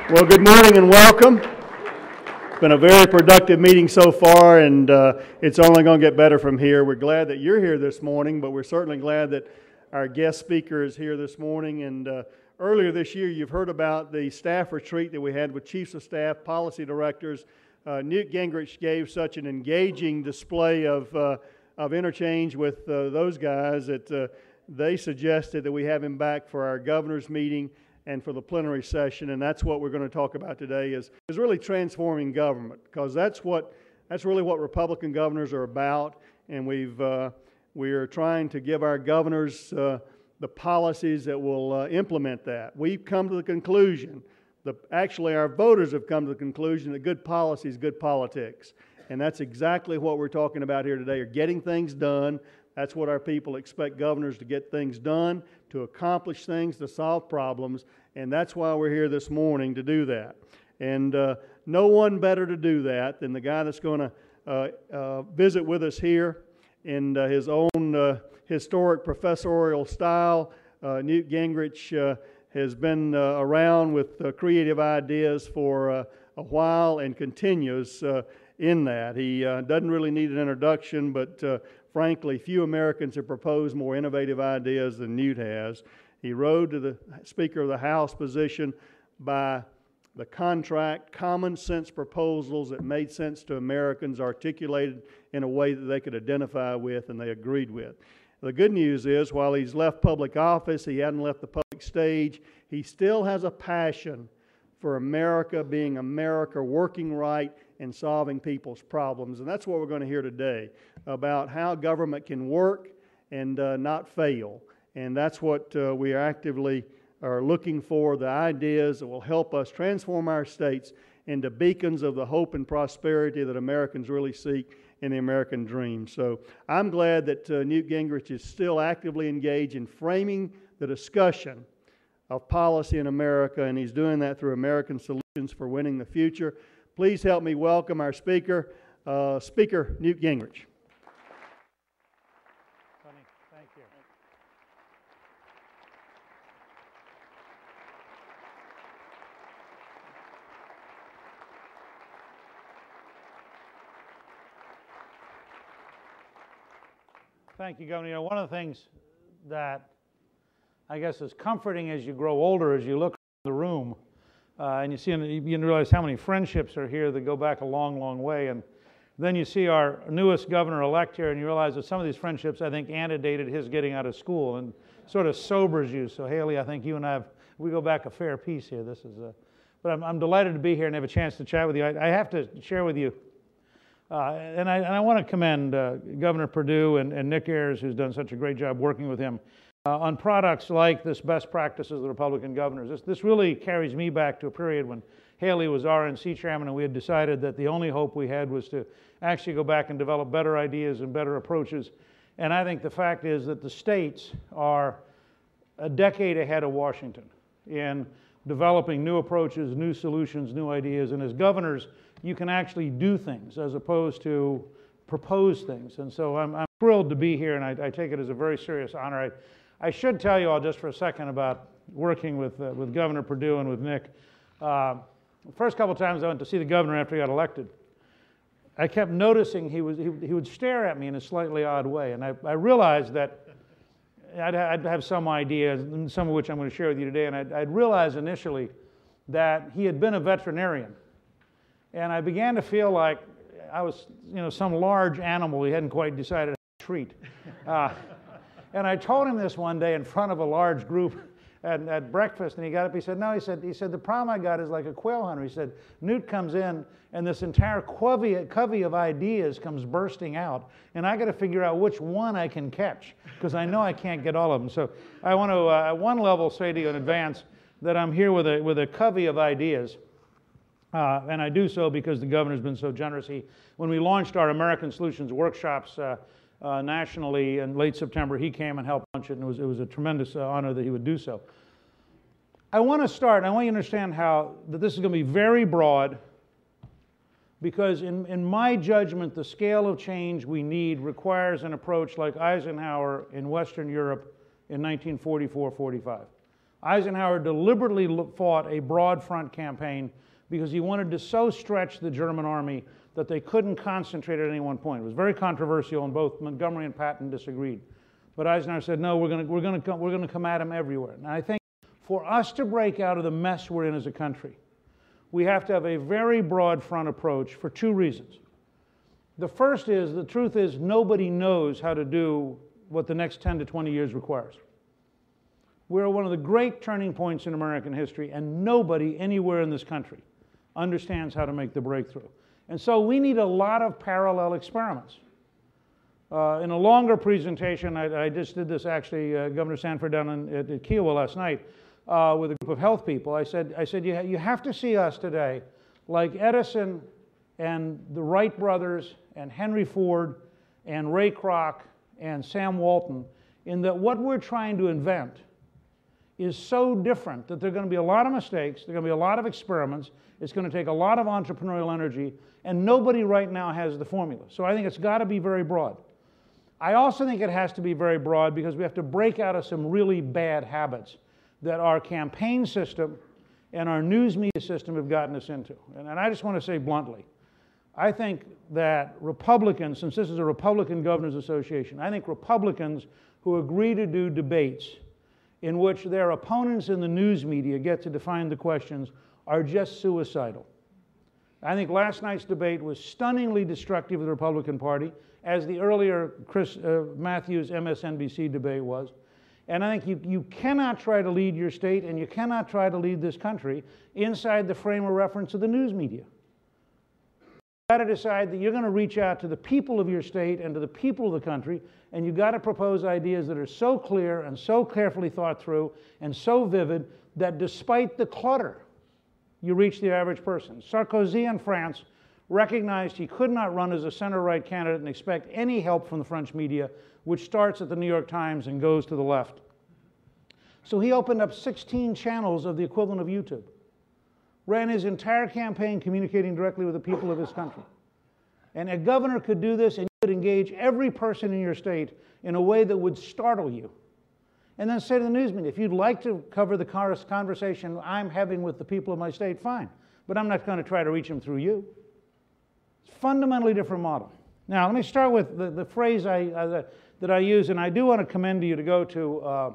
Well, good morning and welcome. It's been a very productive meeting so far, and it's only going to get better from here. We're glad that you're here this morning, but we're certainly glad that our guest speaker is here this morning. And earlier this year, you've heard about the staff retreat that we had with chiefs of staff, policy directors. Newt Gingrich gave such an engaging display of interchange with those guys that they suggested that we have him back for our governor's meeting and for the plenary session, and that's what we're going to talk about today is really transforming government, because that's really what Republican governors are about, and we are trying to give our governors the policies that will implement that. We've come to the conclusion, actually our voters have come to the conclusion that good policy is good politics, and that's exactly what we're talking about here today, are getting things done. That's what our people expect governors to get things done, to accomplish things, to solve problems, and that's why we're here this morning to do that. And no one better to do that than the guy that's going to visit with us here in his own historic professorial style. Newt Gingrich has been around with creative ideas for a while and continues in that. He doesn't really need an introduction, but frankly, few Americans have proposed more innovative ideas than Newt has. He rose to the Speaker of the House position by the contract, common sense proposals that made sense to Americans, articulated in a way that they could identify with and they agreed with. The good news is, while he's left public office, he hadn't left the public stage, he still has a passion for America being America, working right and solving people's problems. And that's what we're going to hear today, about how government can work and not fail. And that's what we actively are looking for, the ideas that will help us transform our states into beacons of the hope and prosperity that Americans really seek in the American dream. So I'm glad that Newt Gingrich is still actively engaged in framing the discussion of policy in America, and he's doing that through American Solutions for Winning the Future. Please help me welcome our speaker, Speaker Newt Gingrich. Thank you. Thank you, Governor. You know, one of the things that I guess is comforting as you grow older, as you look around the room, and you see, and you realize how many friendships are here that go back a long, long way. And then you see our newest governor-elect here, and you realize that some of these friendships, I think, antedated his getting out of school, and sort of sobers you. So, Haley, I think you and I we go back a fair piece here. But I'm delighted to be here and have a chance to chat with you. I have to share with you, and I want to commend Governor Perdue and Nick Ayers, who's done such a great job working with him on products like this best practices of the Republican governors. This really carries me back to a period when Haley was RNC chairman, and we had decided that the only hope we had was to actually go back and develop better ideas and better approaches. And I think the fact is that the states are a decade ahead of Washington in developing new approaches, new solutions, new ideas. And as governors, you can actually do things as opposed to propose things. And so I'm thrilled to be here, and I take it as a very serious honor. I should tell you all just for a second about working with Governor Perdue and with Nick. The first couple of times I went to see the governor after he got elected, I kept noticing he would stare at me in a slightly odd way, and I realized that I'd have some ideas, some of which I'm going to share with you today, and I'd realized initially that he had been a veterinarian, and I began to feel like I was, some large animal he hadn't quite decided how to treat. And I told him this one day in front of a large group at breakfast, and he got up, he said, no, he said, the problem I got is like a quail hunter. He said, Newt comes in, and this entire covey of ideas comes bursting out, and I got to figure out which one I can catch, because I know I can't get all of them. So I want to, at one level, say to you in advance that I'm here with a covey of ideas, and I do so because the governor's been so generous. When we launched our American Solutions workshops nationally in late September, he came and helped launch it, and it was a tremendous honor that he would do so. I want to start, and I want you to understand that this is going to be very broad, because in my judgment, the scale of change we need requires an approach like Eisenhower in Western Europe in 1944-45. Eisenhower deliberately fought a broad front campaign because he wanted to so stretch the German army that they couldn't concentrate at any one point. It was very controversial, and both Montgomery and Patton disagreed. But Eisenhower said, no, we're going to come at them everywhere. And I think for us to break out of the mess we're in as a country, we have to have a very broad front approach for two reasons. The first is, the truth is, nobody knows how to do what the next 10 to 20 years requires. We're at one of the great turning points in American history, and nobody anywhere in this country understands how to make the breakthrough. And so we need a lot of parallel experiments. In a longer presentation, I just did this actually, Governor Sanford down at Kiowa last night with a group of health people. I said you have to see us today like Edison and the Wright brothers and Henry Ford and Ray Kroc and Sam Walton, in that what we're trying to invent is so different that there are going to be a lot of mistakes, there are going to be a lot of experiments, it's going to take a lot of entrepreneurial energy, and nobody right now has the formula. So I think it's got to be very broad. I also think it has to be very broad because we have to break out of some really bad habits that our campaign system and our news media system have gotten us into. And I just want to say bluntly, I think that Republicans, since this is a Republican Governors Association, I think Republicans who agree to do debates in which their opponents in the news media get to define the questions are just suicidal. I think last night's debate was stunningly destructive of the Republican Party, as the earlier Chris Matthews MSNBC debate was. And I think you cannot try to lead your state and you cannot try to lead this country inside the frame of reference of the news media. You've got to decide that you're going to reach out to the people of your state and to the people of the country, and you've got to propose ideas that are so clear and so carefully thought through and so vivid that despite the clutter, you reach the average person. Sarkozy in France recognized he could not run as a center-right candidate and expect any help from the French media, which starts at the New York Times and goes to the left. So he opened up 16 channels of the equivalent of YouTube, ran his entire campaign communicating directly with the people of his country. And a governor could do this, and you could engage every person in your state in a way that would startle you. And then say to the news media, if you'd like to cover the conversation I'm having with the people of my state, fine. But I'm not going to try to reach them through you. It's a fundamentally different model. Now, let me start with the phrase that I use, and I do want to commend you to go to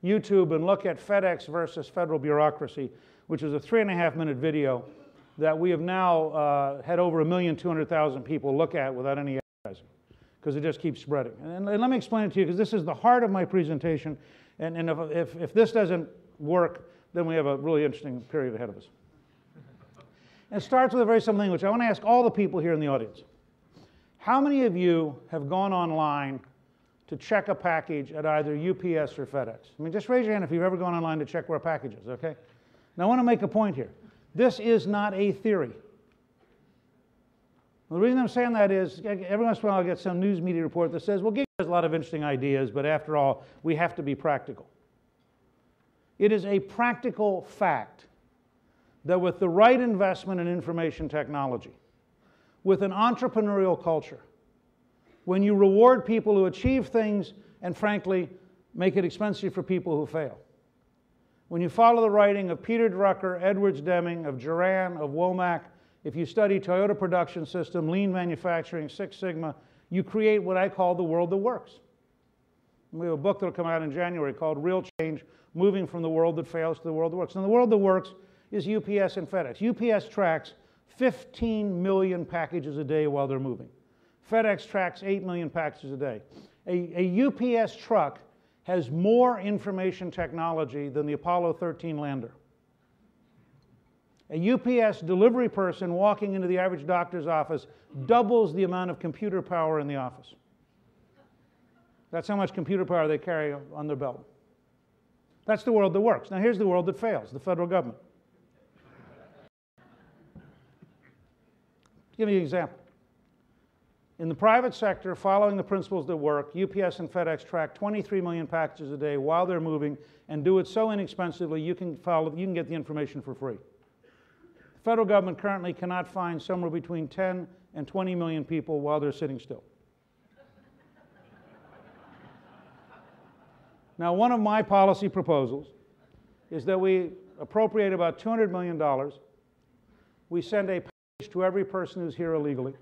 YouTube and look at FedEx versus federal bureaucracy, which is a 3.5-minute video that we have now had over 1,200,000 people look at without any advertising, because it just keeps spreading. And let me explain it to you, because this is the heart of my presentation, and if this doesn't work, then we have a really interesting period ahead of us. And it starts with a very simple thing, which I want to ask all the people here in the audience. How many of you have gone online to check a package at either UPS or FedEx? I mean, just raise your hand if you've ever gone online to check where a package is, okay? Now, I want to make a point here. This is not a theory. The reason I'm saying that is every once in a while I get some news media report that says, well, Gingrich has a lot of interesting ideas, but after all, we have to be practical. It is a practical fact that with the right investment in information technology, with an entrepreneurial culture, when you reward people who achieve things and, frankly, make it expensive for people who fail, when you follow the writing of Peter Drucker, Edwards Deming, of Juran, of Womack, if you study Toyota Production System, Lean Manufacturing, Six Sigma, you create what I call the world that works. We have a book that will come out in January called Real Change, Moving from the World That Fails to the World That Works. And the world that works is UPS and FedEx. UPS tracks 15 million packages a day while they're moving. FedEx tracks 8 million packages a day. A UPS truck has more information technology than the Apollo 13 lander. A UPS delivery person walking into the average doctor's office doubles the amount of computer power in the office. That's how much computer power they carry on their belt. That's the world that works. Now here's the world that fails, the federal government. Give me an example. In the private sector, following the principles that work, UPS and FedEx track 23 million packages a day while they're moving and do it so inexpensively you can get the information for free. The federal government currently cannot find somewhere between 10 and 20 million people while they're sitting still. Now, one of my policy proposals is that we appropriate about $200 million. We send a package to every person who's here illegally.